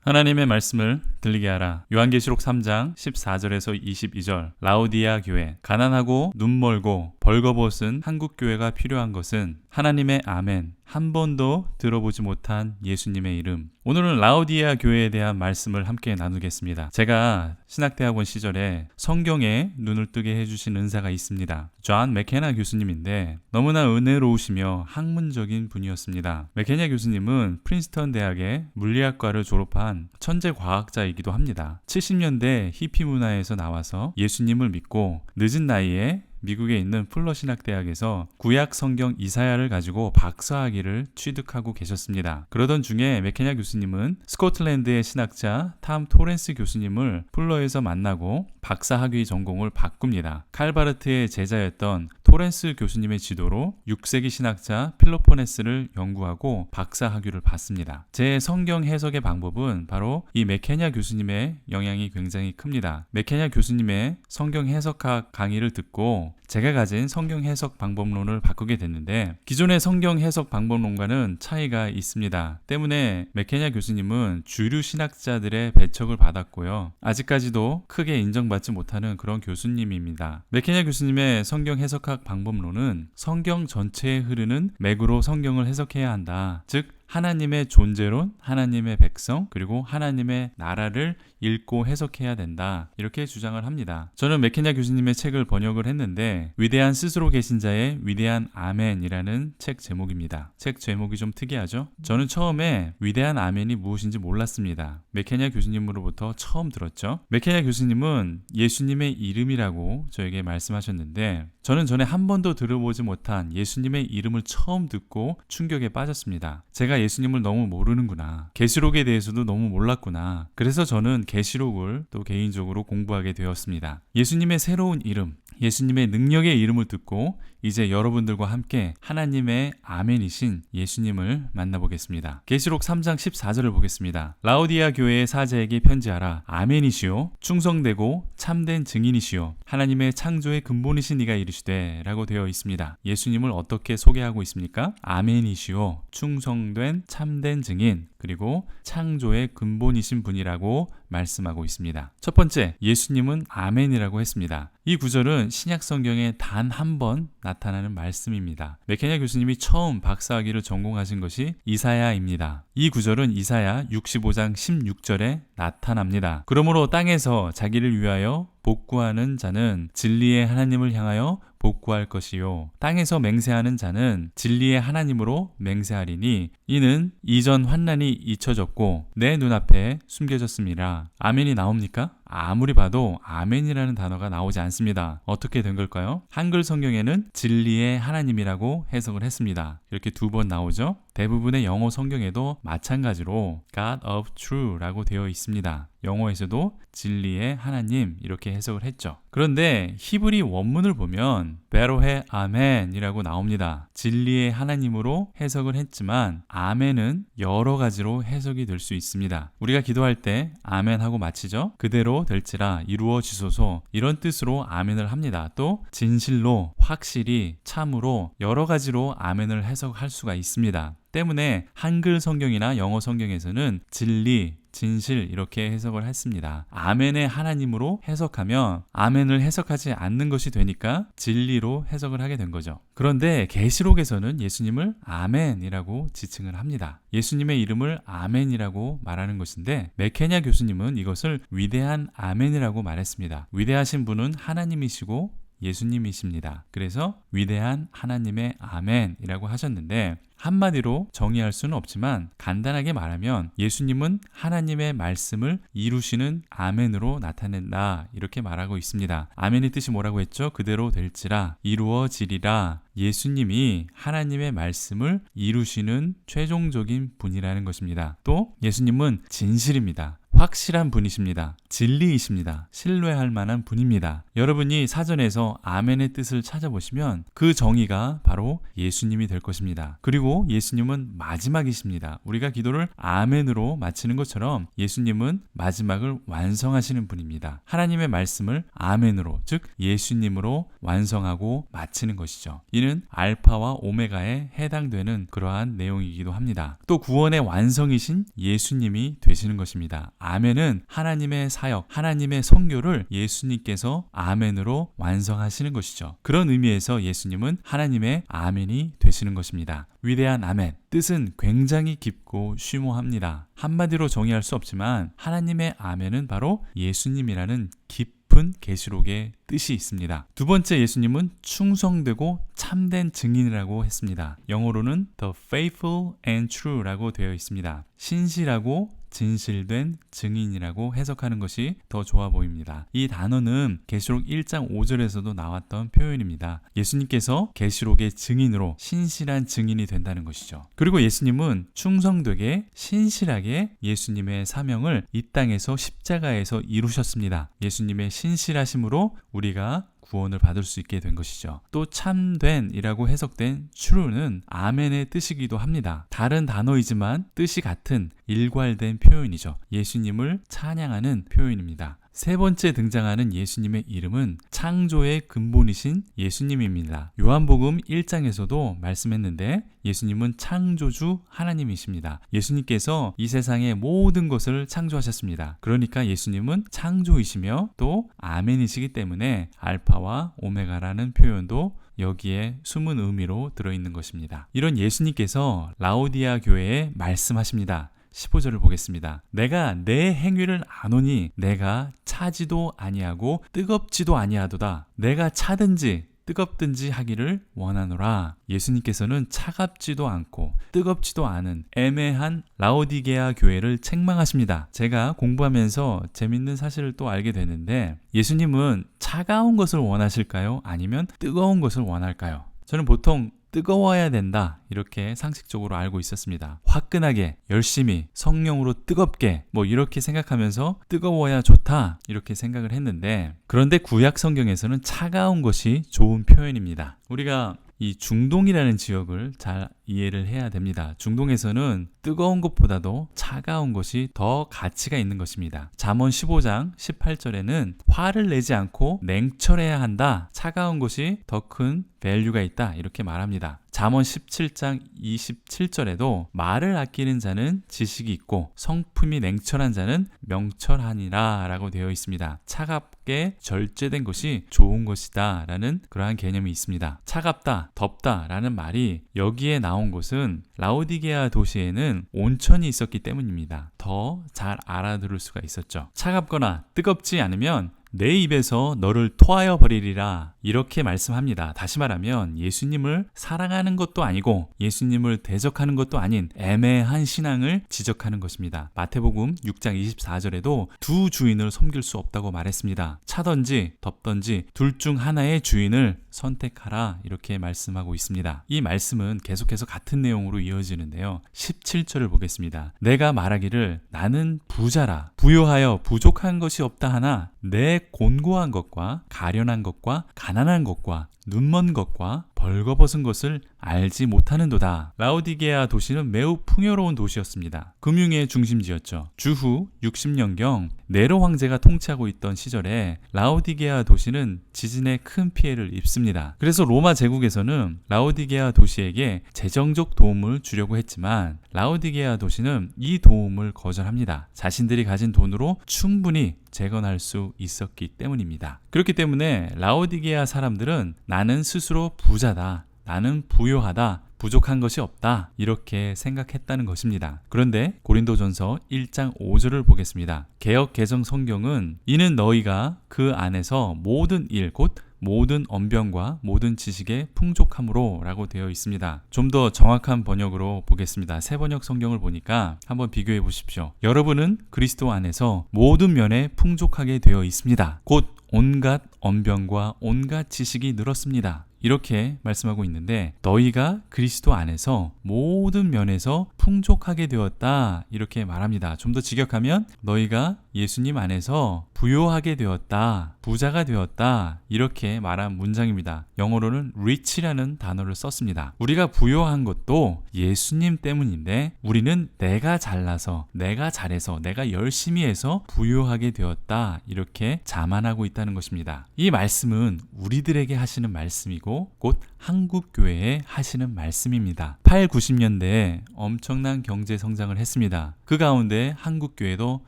하나님의 말씀을 들리게 하라. 요한계시록 3장 14절에서 22절. 라오디아 교회. 가난하고 눈멀고 벌거벗은 한국 교회가 필요한 것은 하나님의 아멘, 한 번도 들어보지 못한 예수님의 이름. 오늘은 라오디아 교회에 대한 말씀을 함께 나누겠습니다. 제가 신학대학원 시절에 성경에 눈을 뜨게 해주신 은사가 있습니다. 존 맥케나 교수님인데 너무나 은혜로우시며 학문적인 분이었습니다. 맥케나 교수님은 프린스턴 대학의 물리학과를 졸업한 천재 과학자이기도 합니다. 70년대 히피 문화에서 나와서 예수님을 믿고 늦은 나이에 미국에 있는 풀러 신학대학에서 구약 성경 이사야를 가지고 박사학위를 취득하고 계셨습니다. 그러던 중에 맥케냐 교수님은 스코틀랜드의 신학자 탐 토렌스 교수님을 풀러에서 만나고 박사학위 전공을 바꿉니다. 칼바르트의 제자였던 토렌스 교수님의 지도로 6세기 신학자 필로포네스를 연구하고 박사학위를 받습니다. 제 성경 해석의 방법은 바로 이 맥케냐 교수님의 영향이 굉장히 큽니다. 맥케냐 교수님의 성경 해석학 강의를 듣고 제가 가진 성경 해석 방법론을 바꾸게 됐는데 기존의 성경 해석 방법론과는 차이가 있습니다. 때문에 맥케냐 교수님은 주류 신학자들의 배척을 받았고요. 아직까지도 크게 인정받지 못하는 그런 교수님입니다. 맥케냐 교수님의 성경 해석학 방법론은 성경 전체에 흐르는 맥으로 성경을 해석해야 한다. 즉 하나님의 존재론, 하나님의 백성, 그리고 하나님의 나라를 읽고 해석해야 된다. 이렇게 주장을 합니다. 저는 맥케냐 교수님의 책을 번역을 했는데 위대한 스스로 계신 자의 위대한 아멘이라는 책 제목입니다. 책 제목이 좀 특이하죠? 저는 처음에 위대한 아멘이 무엇인지 몰랐습니다. 맥케냐 교수님으로부터 처음 들었죠. 맥케냐 교수님은 예수님의 이름이라고 저에게 말씀하셨는데 저는 전에 한 번도 들어보지 못한 예수님의 이름을 처음 듣고 충격에 빠졌습니다. 제가 예수님을 너무 모르는구나. 계시록에 대해서도 너무 몰랐구나. 그래서 저는 계시록을 또 개인적으로 공부하게 되었습니다. 예수님의 새로운 이름, 예수님의 능력의 이름을 듣고 이제 여러분들과 함께 하나님의 아멘이신 예수님을 만나보겠습니다. 계시록 3장 14절을 보겠습니다. 라오디아 교회의 사자에게 편지하라. 아멘이시오. 충성되고 참된 증인이시오. 하나님의 창조의 근본이신 이가 이르시되 라고 되어 있습니다. 예수님을 어떻게 소개하고 있습니까? 아멘이시오. 충성된 참된 증인 그리고 창조의 근본이신 분이라고 말씀하고 있습니다. 첫 번째, 예수님은 아멘이라고 했습니다. 이 구절은 신약 성경에 단 한 번 나타나는 말씀입니다. 맥케냐 교수님이 처음 박사학위를 전공하신 것이 이사야입니다. 이 구절은 이사야 65장 16절에 나타납니다. 그러므로 땅에서 자기를 위하여 복구하는 자는 진리의 하나님을 향하여 복구할 것이요 땅에서 맹세하는 자는 진리의 하나님으로 맹세하리니 이는 이전 환난이 잊혀졌고 내 눈앞에 숨겨졌습니다. 아멘이 나옵니까? 아무리 봐도 아멘이라는 단어가 나오지 않습니다. 어떻게 된 걸까요? 한글 성경에는 진리의 하나님이라고 해석을 했습니다. 이렇게 두 번 나오죠. 대부분의 영어 성경에도 마찬가지로 God of True라고 되어 있습니다. 영어에서도 진리의 하나님 이렇게 해석을 했죠. 그런데 히브리 원문을 보면 베로헤 아멘이라고 나옵니다. 진리의 하나님으로 해석을 했지만 아멘은 여러 가지로 해석이 될 수 있습니다. 우리가 기도할 때 아멘하고 마치죠. 그대로 될지라 이루어지소서 이런 뜻으로 아멘을 합니다. 또 진실로, 확실히, 참으로 여러 가지로 아멘을 해석할 수가 있습니다. 때문에 한글 성경이나 영어 성경에서는 진리, 진실 이렇게 해석을 했습니다. 아멘의 하나님으로 해석하면 아멘을 해석하지 않는 것이 되니까 진리로 해석을 하게 된 거죠. 그런데 계시록에서는 예수님을 아멘이라고 지칭을 합니다. 예수님의 이름을 아멘이라고 말하는 것인데 맥케냐 교수님은 이것을 위대한 아멘이라고 말했습니다. 위대하신 분은 하나님이시고 예수님이십니다. 그래서 위대한 하나님의 아멘이라고 하셨는데 한마디로 정의할 수는 없지만 간단하게 말하면 예수님은 하나님의 말씀을 이루시는 아멘으로 나타낸다 이렇게 말하고 있습니다. 아멘의 뜻이 뭐라고 했죠? 그대로 될지라 이루어지리라. 예수님이 하나님의 말씀을 이루시는 최종적인 분이라는 것입니다. 또 예수님은 진실입니다. 확실한 분이십니다. 진리이십니다. 신뢰할 만한 분입니다. 여러분이 사전에서 아멘의 뜻을 찾아보시면 그 정의가 바로 예수님이 될 것입니다. 그리고 예수님은 마지막이십니다. 우리가 기도를 아멘으로 마치는 것처럼 예수님은 마지막을 완성하시는 분입니다. 하나님의 말씀을 아멘으로, 즉 예수님으로 완성하고 마치는 것이죠. 이는 알파와 오메가에 해당되는 그러한 내용이기도 합니다. 또 구원의 완성이신 예수님이 되시는 것입니다. 아멘은 하나님의 사역, 하나님의 선교를 예수님께서 아멘으로 완성하시는 것이죠. 그런 의미에서 예수님은 하나님의 아멘이 되시는 것입니다. 위대한 아멘, 뜻은 굉장히 깊고 심오합니다. 한마디로 정의할 수 없지만 하나님의 아멘은 바로 예수님이라는 깊은 계시록의 뜻이 있습니다. 두 번째, 예수님은 충성되고 참된 증인이라고 했습니다. 영어로는 the faithful and true라고 되어 있습니다. 신실하고 진실된 증인이라고 해석하는 것이 더 좋아 보입니다. 이 단어는 계시록 1장 5절에서도 나왔던 표현입니다. 예수님께서 계시록의 증인으로 신실한 증인이 된다는 것이죠. 그리고 예수님은 충성되게 신실하게 예수님의 사명을 이 땅에서 십자가에서 이루셨습니다. 예수님의 신실하심으로 우리가 구원을 받을 수 있게 된 것이죠. 또 참된이라고 해석된 true는 아멘의 뜻이기도 합니다. 다른 단어이지만 뜻이 같은 일괄된 표현이죠. 예수님을 찬양하는 표현입니다. 세 번째 등장하는 예수님의 이름은 창조의 근본이신 예수님입니다. 요한복음 1장에서도 말씀했는데 예수님은 창조주 하나님이십니다. 예수님께서 이 세상의 모든 것을 창조하셨습니다. 그러니까 예수님은 창조이시며 또 아멘이시기 때문에 알파와 오메가라는 표현도 여기에 숨은 의미로 들어있는 것입니다. 이런 예수님께서 라오디아 교회에 말씀하십니다. 15절을 보겠습니다. 내가 내 행위를 아노니 내가 차지도 아니하고 뜨겁지도 아니하도다. 내가 차든지 뜨겁든지 하기를 원하노라. 예수님께서는 차갑지도 않고 뜨겁지도 않은 애매한 라오디게아 교회를 책망하십니다. 제가 공부하면서 재밌는 사실을 또 알게 되는데 예수님은 차가운 것을 원하실까요? 아니면 뜨거운 것을 원할까요? 저는 보통 뜨거워야 된다 이렇게 상식적으로 알고 있었습니다. 화끈하게 열심히 성령으로 뜨겁게 이렇게 생각하면서 뜨거워야 좋다 이렇게 생각을 했는데, 그런데 구약 성경에서는 차가운 것이 좋은 표현입니다. 우리가 이 중동이라는 지역을 잘 이해를 해야 됩니다. 중동에서는 뜨거운 것보다도 차가운 것이 더 가치가 있는 것입니다. 잠언 15장 18절에는 화를 내지 않고 냉철해야 한다. 차가운 것이 더 큰 밸류가 있다. 이렇게 말합니다. 잠언 17장 27절에도 말을 아끼는 자는 지식이 있고 성품이 냉철한 자는 명철하니라 라고 되어 있습니다. 차갑게 절제된 것이 좋은 것이다 라는 그러한 개념이 있습니다. 차갑다, 덥다 라는 말이 여기에 나온 곳은 라오디게아 도시에는 온천이 있었기 때문입니다. 더 잘 알아들을 수가 있었죠. 차갑거나 뜨겁지 않으면 내 입에서 너를 토하여 버리리라 이렇게 말씀합니다. 다시 말하면 예수님을 사랑하는 것도 아니고 예수님을 대적하는 것도 아닌 애매한 신앙을 지적하는 것입니다. 마태복음 6장 24절에도 두 주인을 섬길 수 없다고 말했습니다. 차든지 덥든지 둘 중 하나의 주인을 선택하라 이렇게 말씀하고 있습니다. 이 말씀은 계속해서 같은 내용으로 이어지는데요. 17절을 보겠습니다. 내가 말하기를 나는 부자라 부요하여 부족한 것이 없다 하나 내 곤고한 것과 가련한 것과 가난한 것과 눈먼 것과 벌거벗은 것을 알지 못하는도다. 라오디게아 도시는 매우 풍요로운 도시였습니다. 금융의 중심지였죠. 주후 60년경 네로 황제가 통치하고 있던 시절에 라오디게아 도시는 지진에 큰 피해를 입습니다. 그래서 로마 제국에서는 라오디게아 도시에게 재정적 도움을 주려고 했지만 라오디게아 도시는 이 도움을 거절합니다. 자신들이 가진 돈으로 충분히 재건할 수 있었기 때문입니다. 그렇기 때문에 라오디게아 사람들은 나는 스스로 부자다, 나는 부요하다, 부족한 것이 없다 이렇게 생각했다는 것입니다. 그런데 고린도전서 1장 5절을 보겠습니다. 개역 개정 성경은 이는 너희가 그 안에서 모든 일 곧 모든 언변과 모든 지식의 풍족함으로 라고 되어 있습니다. 좀 더 정확한 번역으로 보겠습니다. 새 번역 성경을 보니까 한번 비교해 보십시오. 여러분은 그리스도 안에서 모든 면에 풍족하게 되어 있습니다. 곧 온갖 언변과 온갖 지식이 늘었습니다. 이렇게 말씀하고 있는데 너희가 그리스도 안에서 모든 면에서 풍족하게 되었다 이렇게 말합니다. 좀 더 직역하면 너희가 예수님 안에서 부요하게 되었다, 부자가 되었다 이렇게 말한 문장입니다. 영어로는 rich라는 단어를 썼습니다. 우리가 부요한 것도 예수님 때문인데 우리는 내가 잘나서, 내가 잘해서, 내가 열심히 해서 부요하게 되었다 이렇게 자만하고 있다는 것입니다. 이 말씀은 우리들에게 하시는 말씀이고 곧 한국교회에 하시는 말씀입니다. 8, 90년대에 엄청난 경제 성장을 했습니다. 그 가운데 한국교회도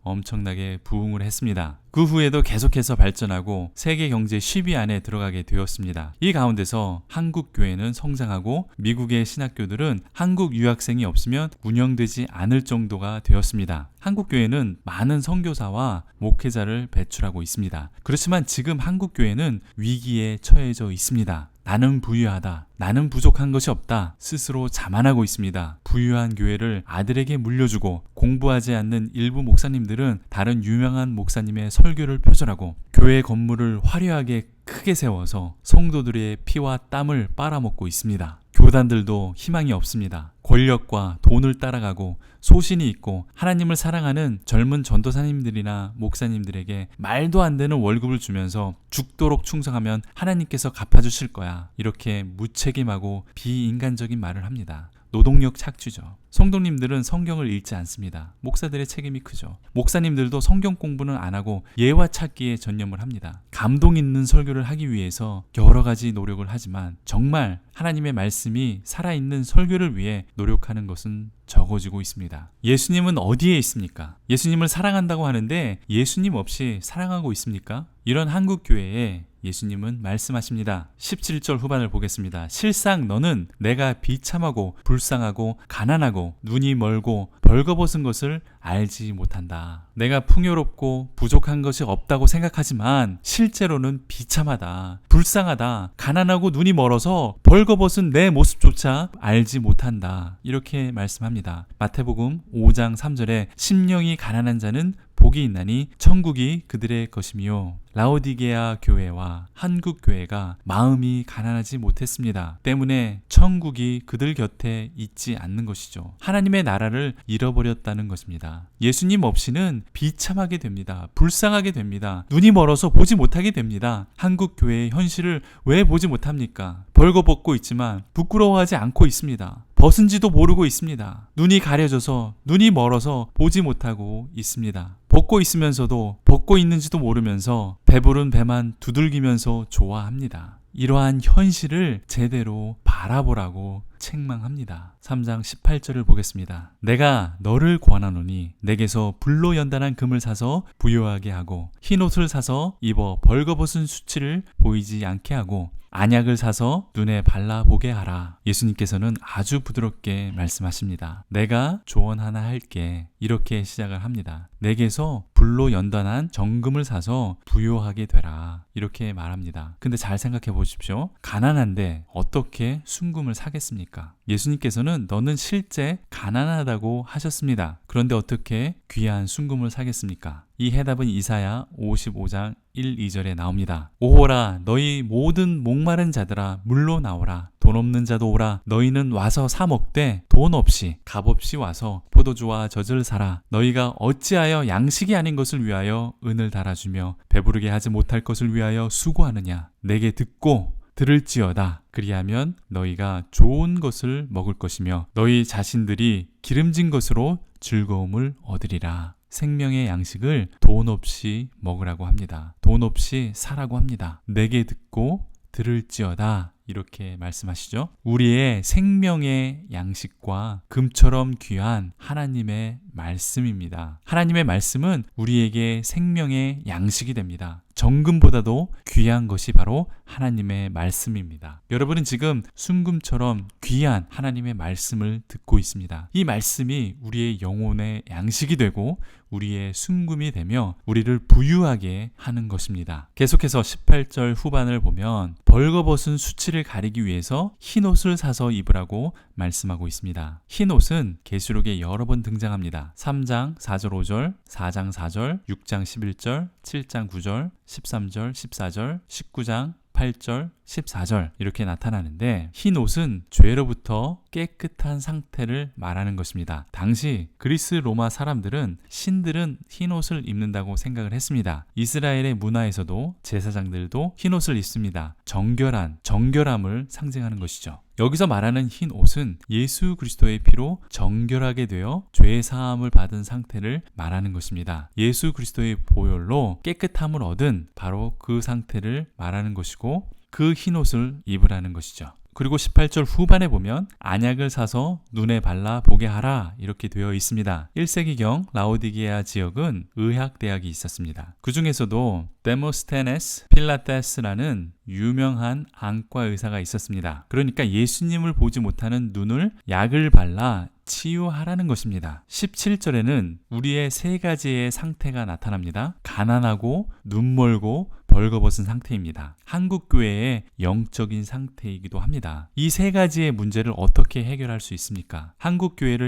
엄청나게 부흥을 했습니다. 그 후에도 계속해서 발전하고 세계 경제 10위 안에 들어가게 되었습니다. 이 가운데서 한국 교회는 성장하고 미국의 신학교들은 한국 유학생이 없으면 운영되지 않을 정도가 되었습니다. 한국 교회는 많은 선교사와 목회자를 배출하고 있습니다. 그렇지만 지금 한국 교회는 위기에 처해져 있습니다. 나는 부유하다. 나는 부족한 것이 없다. 스스로 자만하고 있습니다. 부유한 교회를 아들에게 물려주고 공부하지 않는 일부 목사님들은 다른 유명한 목사님의 설교를 표절하고 교회 건물을 화려하게 크게 세워서 성도들의 피와 땀을 빨아먹고 있습니다. 교단들도 희망이 없습니다. 권력과 돈을 따라가고 소신이 있고 하나님을 사랑하는 젊은 전도사님들이나 목사님들에게 말도 안 되는 월급을 주면서 죽도록 충성하면 하나님께서 갚아주실 거야. 이렇게 무책임하고 비인간적인 말을 합니다. 노동력 착취죠. 성도님들은 성경을 읽지 않습니다. 목사들의 책임이 크죠. 목사님들도 성경 공부는 안 하고 예화 찾기에 전념을 합니다. 감동 있는 설교를 하기 위해서 여러 가지 노력을 하지만 정말 하나님의 말씀이 살아있는 설교를 위해 노력하는 것은 적어지고 있습니다. 예수님은 어디에 있습니까? 예수님을 사랑한다고 하는데 예수님 없이 사랑하고 있습니까? 이런 한국 교회에 예수님은 말씀하십니다. 17절 후반을 보겠습니다. 실상 너는 내가 비참하고 불쌍하고 가난하고 눈이 멀고 벌거벗은 것을 알지 못한다. 내가 풍요롭고 부족한 것이 없다고 생각하지만 실제로는 비참하다, 불쌍하다, 가난하고 눈이 멀어서 벌거벗은 내 모습조차 알지 못한다. 이렇게 말씀합니다. 마태복음 5장 3절에 심령이 가난한 자는 복이 있나니 천국이 그들의 것이며 라오디게아 교회와 한국 교회가 마음이 가난하지 못했습니다. 때문에 천국이 그들 곁에 있지 않는 것이죠. 하나님의 나라를 잃어버렸다는 것입니다. 예수님 없이는 비참하게 됩니다. 불쌍하게 됩니다. 눈이 멀어서 보지 못하게 됩니다. 한국 교회의 현실을 왜 보지 못합니까? 벌거벗고 있지만 부끄러워하지 않고 있습니다. 벗은지도 모르고 있습니다. 눈이 가려져서 눈이 멀어서 보지 못하고 있습니다. 벗고 있으면서도 벗고 있는지도 모르면서 배부른 배만 두들기면서 좋아합니다. 이러한 현실을 제대로 바라보라고 책망합니다. 3장 18절을 보겠습니다. 내가 너를 권하노니 내게서 불로 연단한 금을 사서 부요하게 하고 흰옷을 사서 입어 벌거벗은 수치를 보이지 않게 하고 안약을 사서 눈에 발라보게 하라. 예수님께서는 아주 부드럽게 말씀하십니다. 내가 조언 하나 할게. 이렇게 시작을 합니다. 내게서 불로 연단한 정금을 사서 부요하게 되라. 이렇게 말합니다. 근데 잘 생각해 보십시오. 가난한데 어떻게 순금을 사겠습니까? 예수님께서는 너는 실제 가난하다고 하셨습니다. 그런데 어떻게 귀한 순금을 사겠습니까? 이 해답은 이사야 55장 1, 2절에 나옵니다. 오호라 너희 모든 목마른 자들아 물로 나오라. 돈 없는 자도 오라. 너희는 와서 사 먹되 돈 없이 값없이 와서 포도주와 젖을 사라. 너희가 어찌하여 양식이 아닌 것을 위하여 은을 달아주며 배부르게 하지 못할 것을 위하여 수고하느냐. 내게 듣고 들을지어다. 그리하면 너희가 좋은 것을 먹을 것이며 너희 자신들이 기름진 것으로 즐거움을 얻으리라. 생명의 양식을 돈 없이 먹으라고 합니다. 돈 없이 사라고 합니다. 내게 듣고 들을지어다. 이렇게 말씀하시죠. 우리의 생명의 양식과 금처럼 귀한 하나님의 말씀입니다. 하나님의 말씀은 우리에게 생명의 양식이 됩니다. 정금보다도 귀한 것이 바로 하나님의 말씀입니다. 여러분은 지금 순금처럼 귀한 하나님의 말씀을 듣고 있습니다. 이 말씀이 우리의 영혼의 양식이 되고 우리의 순금이 되며 우리를 부유하게 하는 것입니다. 계속해서 18절 후반을 보면 벌거벗은 수치를 가리기 위해서 흰옷을 사서 입으라고 말씀하고 있습니다. 흰옷은 계시록에 여러 번 등장합니다. 3장 4절 5절, 4장 4절, 6장 11절, 7장 9절, 13절, 14절, 19장 8절, 14절 이렇게 나타나는데 흰 옷은 죄로부터 깨끗한 상태를 말하는 것입니다. 당시 그리스 로마 사람들은 신들은 흰 옷을 입는다고 생각을 했습니다. 이스라엘의 문화에서도 제사장들도 흰 옷을 입습니다. 정결함을 상징하는 것이죠. 여기서 말하는 흰 옷은 예수 그리스도의 피로 정결하게 되어 죄 사함을 받은 상태를 말하는 것입니다. 예수 그리스도의 보혈로 깨끗함을 얻은 바로 그 상태를 말하는 것이고 그 흰 옷을 입으라는 것이죠. 그리고 18절 후반에 보면 안약을 사서 눈에 발라 보게 하라 이렇게 되어 있습니다. 1세기경 라오디게아 지역은 의학대학이 있었습니다. 그 중에서도 데모스테네스 필라테스라는 유명한 안과 의사가 있었습니다. 그러니까 예수님을 보지 못하는 눈을 약을 발라 치유하라는 것입니다. 17절에는 우리의 세 가지의 상태가 나타납니다. 가난하고 눈멀고 벌거벗은 상태입니다. 한국교회의 영적인 상태이기도 합니다. 이 세 가지의 문제를 어떻게 해결할 수 있습니까? 한국교회의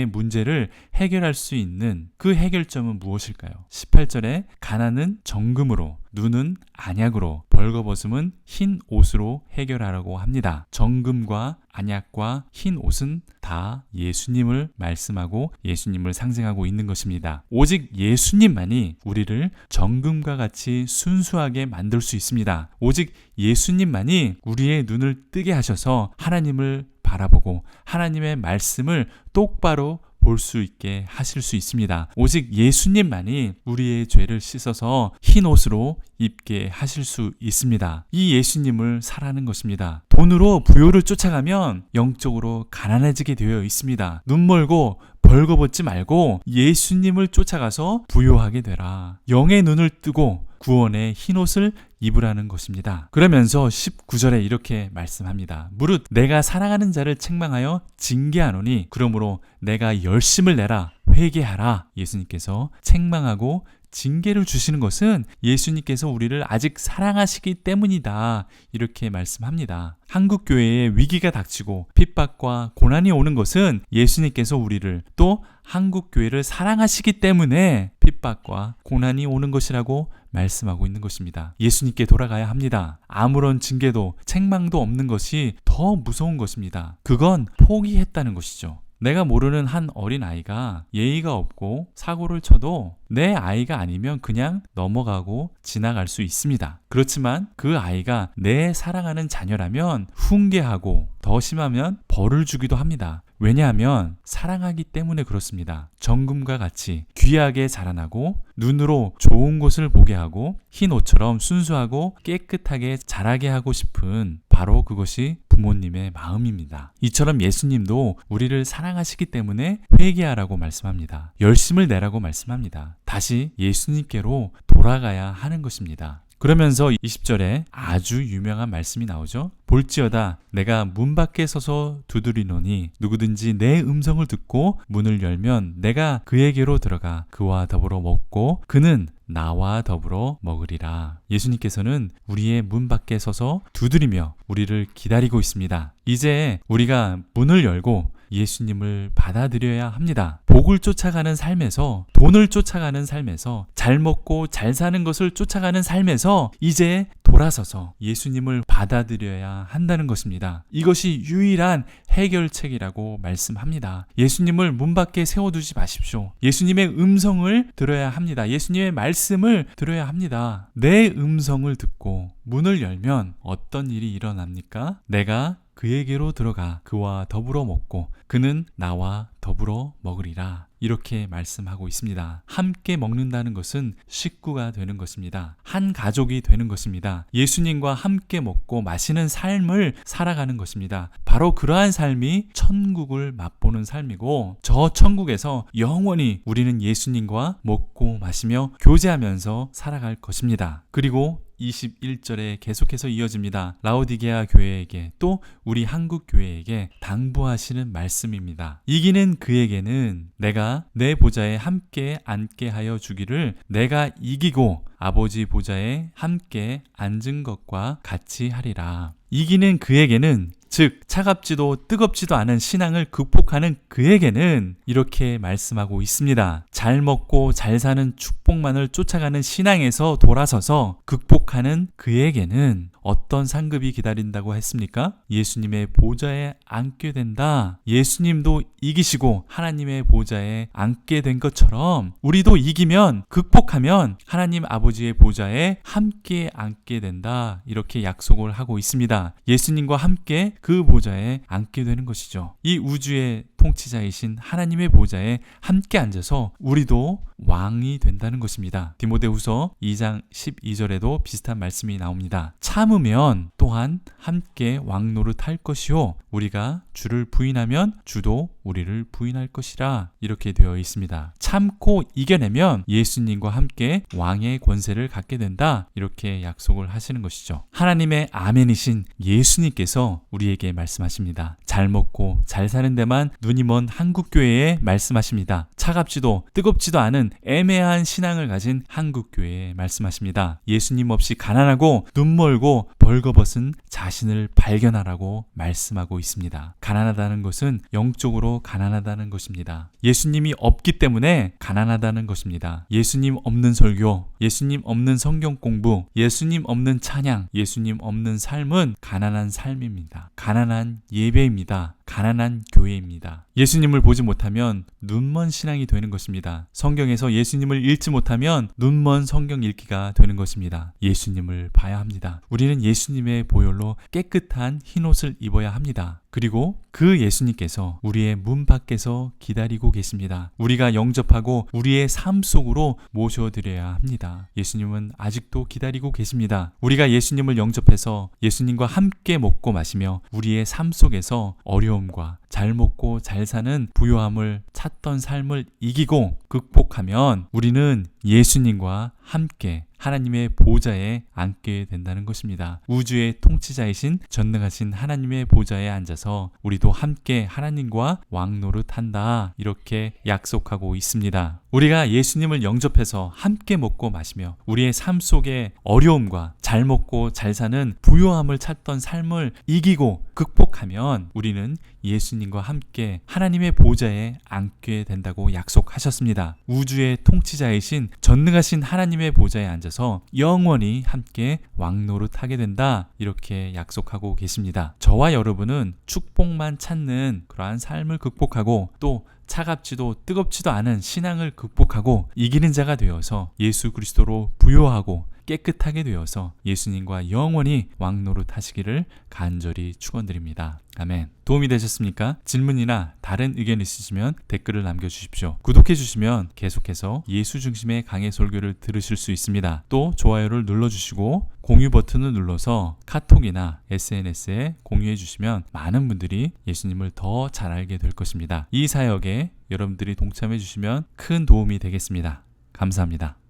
문제를 해결할 수 있는 그 해결점은 무엇일까요? 18절에 가난은 정금으로, 눈은 안약으로, 벌거벗음은 흰 옷으로 해결하라고 합니다. 정금과 안약과 흰 옷은 다 예수님을 말씀하고 예수님을 상징하고 있는 것입니다. 오직 예수님만이 우리를 정금과 같이 순수하게 만들 수 있습니다. 오직 예수님만이 우리의 눈을 뜨게 하셔서 하나님을 바라보고 하나님의 말씀을 똑바로 볼 수 있게 하실 수 있습니다. 오직 예수님만이 우리의 죄를 씻어서 흰 옷으로 입게 하실 수 있습니다. 이 예수님을 사랑하는 것입니다. 돈으로 부요를 쫓아가면 영적으로 가난해지게 되어 있습니다. 눈 멀고 벌거벗지 말고 예수님을 쫓아가서 부요하게 되라. 영의 눈을 뜨고 구원의 흰옷을 입으라는 것입니다. 그러면서 19절에 이렇게 말씀합니다. 무릇 내가 사랑하는 자를 책망하여 징계하노니 그러므로 내가 열심을 내라 회개하라. 예수님께서 책망하고 징계를 주시는 것은 예수님께서 우리를 아직 사랑하시기 때문이다. 이렇게 말씀합니다. 한국교회에 위기가 닥치고 핍박과 고난이 오는 것은 예수님께서 우리를 또 한국교회를 사랑하시기 때문에 핍박과 고난이 오는 것이라고 말씀하고 있는 것입니다. 예수님께 돌아가야 합니다. 아무런 징계도 책망도 없는 것이 더 무서운 것입니다. 그건 포기했다는 것이죠. 내가 모르는 한 어린아이가 예의가 없고 사고를 쳐도 내 아이가 아니면 그냥 넘어가고 지나갈 수 있습니다. 그렇지만 그 아이가 내 사랑하는 자녀라면 훈계하고 더 심하면 벌을 주기도 합니다. 왜냐하면 사랑하기 때문에 그렇습니다. 정금과 같이 귀하게 자라나고 눈으로 좋은 것을 보게 하고 흰 옷처럼 순수하고 깨끗하게 자라게 하고 싶은 바로 그것이 부모님의 마음입니다. 이처럼 예수님도 우리를 사랑하시기 때문에 회개하라고 말씀합니다. 열심을 내라고 말씀합니다. 다시 예수님께로 돌아가야 하는 것입니다. 그러면서 20절에 아주 유명한 말씀이 나오죠. 볼지어다 내가 문 밖에 서서 두드리노니 누구든지 내 음성을 듣고 문을 열면 내가 그에게로 들어가 그와 더불어 먹고 그는 나와 더불어 먹으리라. 예수님께서는 우리의 문 밖에 서서 두드리며 우리를 기다리고 있습니다. 이제 우리가 문을 열고 예수님을 받아들여야 합니다. 복을 쫓아가는 삶에서, 돈을 쫓아가는 삶에서, 잘 먹고 잘 사는 것을 쫓아가는 삶에서 이제 돌아서서 예수님을 받아들여야 한다는 것입니다. 이것이 유일한 해결책이라고 말씀합니다. 예수님을 문 밖에 세워두지 마십시오. 예수님의 음성을 들어야 합니다. 예수님의 말씀을 들어야 합니다. 내 음성을 듣고 문을 열면 어떤 일이 일어납니까? 내가 그에게로 들어가 그와 더불어 먹고 그는 나와 더불어 먹으리라. 이렇게 말씀하고 있습니다. 함께 먹는다는 것은 식구가 되는 것입니다. 한 가족이 되는 것입니다. 예수님과 함께 먹고 마시는 삶을 살아가는 것입니다. 바로 그러한 삶이 천국을 맛보는 삶이고 저 천국에서 영원히 우리는 예수님과 먹고 마시며 교제하면서 살아갈 것입니다. 그리고 21절에 계속해서 이어집니다. 라오디게아 교회에게 또 우리 한국 교회에게 당부하시는 말씀입니다. 이기는 그에게는 내가 내 보좌에 함께 앉게 하여 주기를 내가 이기고 아버지 보좌에 함께 앉은 것과 같이 하리라. 이기는 그에게는 즉 차갑지도 뜨겁지도 않은 신앙을 극복하는 그에게는 이렇게 말씀하고 있습니다. 잘 먹고 잘 사는 축복만을 쫓아가는 신앙에서 돌아서서 극복하는 그에게는 어떤 상급이 기다린다고 했습니까? 예수님의 보좌에 앉게 된다. 예수님도 이기시고 하나님의 보좌에 앉게 된 것처럼 우리도 이기면, 극복하면 하나님 아버지의 보좌에 함께 앉게 된다. 이렇게 약속을 하고 있습니다. 예수님과 함께 그 보좌에 앉게 되는 것이죠. 이 우주의 통치자이신 하나님의 보좌에 함께 앉아서 우리도 왕이 된다는 것입니다. 디모데후서 2장 12절에도 비슷한 말씀이 나옵니다. 참으면 또한 함께 왕노릇 할 것이요 우리가 주를 부인하면 주도 우리를 부인할 것이라 이렇게 되어 있습니다. 참고 이겨내면 예수님과 함께 왕의 권세를 갖게 된다. 이렇게 약속을 하시는 것이죠. 하나님의 아멘이신 예수님께서 우리에게 말씀하십니다. 잘 먹고 잘 사는 데만 눈이 먼 한국교회에 말씀하십니다. 차갑지도 뜨겁지도 않은 애매한 신앙을 가진 한국교회에 말씀하십니다. 예수님 없이 가난하고 눈멀고 벌거벗은 자신을 발견하라고 말씀하고 있습니다. 가난하다는 것은 영적으로 가난하다는 것입니다. 예수님이 없기 때문에 가난하다는 것입니다. 예수님 없는 설교, 예수님 없는 성경 공부, 예수님 없는 찬양, 예수님 없는 삶은 가난한 삶입니다. 가난한 예배입니다. 가난한 교회입니다. 예수님을 보지 못하면 눈먼 신앙이 되는 것입니다. 성경에서 예수님을 읽지 못하면 눈먼 성경 읽기가 되는 것입니다. 예수님을 봐야 합니다. 우리는 예수님의 보혈로 깨끗한 흰옷을 입어야 합니다. 그리고 그 예수님께서 우리의 문 밖에서 기다리고 계십니다. 우리가 영접하고 우리의 삶 속으로 모셔드려야 합니다. 예수님은 아직도 기다리고 계십니다. 우리가 예수님을 영접해서 예수님과 함께 먹고 마시며 우리의 삶 속에서 어려움과 잘 먹고 잘 사는 부요함을 찾던 삶을 이기고 극복하면 우리는 예수님과 함께 하나님의 보좌에 앉게 된다는 것입니다. 우주의 통치자이신 전능하신 하나님의 보좌에 앉아서 우리도 함께 하나님과 왕노릇한다. 이렇게 약속하고 있습니다. 우리가 예수님을 영접해서 함께 먹고 마시며 우리의 삶 속에 어려움과 잘 먹고 잘 사는 부요함을 찾던 삶을 이기고 극복하면 우리는 예수님과 함께 하나님의 보좌에 앉게 된다고 약속하셨습니다. 우주의 통치자이신 전능하신 하나님의 보좌에 앉아서 영원히 함께 왕노릇하게 된다. 이렇게 약속하고 계십니다. 저와 여러분은 축복만 찾는 그러한 삶을 극복하고 또 차갑지도 뜨겁지도 않은 신앙을 극복하고 이기는 자가 되어서 예수 그리스도로 부요하고 깨끗하게 되어서 예수님과 영원히 왕노릇 하시기를 간절히 축원드립니다. 아멘. 도움이 되셨습니까? 질문이나 다른 의견 있으시면 댓글을 남겨주십시오. 구독해 주시면 계속해서 예수 중심의 강해 설교를 들으실 수 있습니다. 또 좋아요를 눌러주시고 공유 버튼을 눌러서 카톡이나 SNS에 공유해 주시면 많은 분들이 예수님을 더 잘 알게 될 것입니다. 이 사역에 여러분들이 동참해 주시면 큰 도움이 되겠습니다. 감사합니다.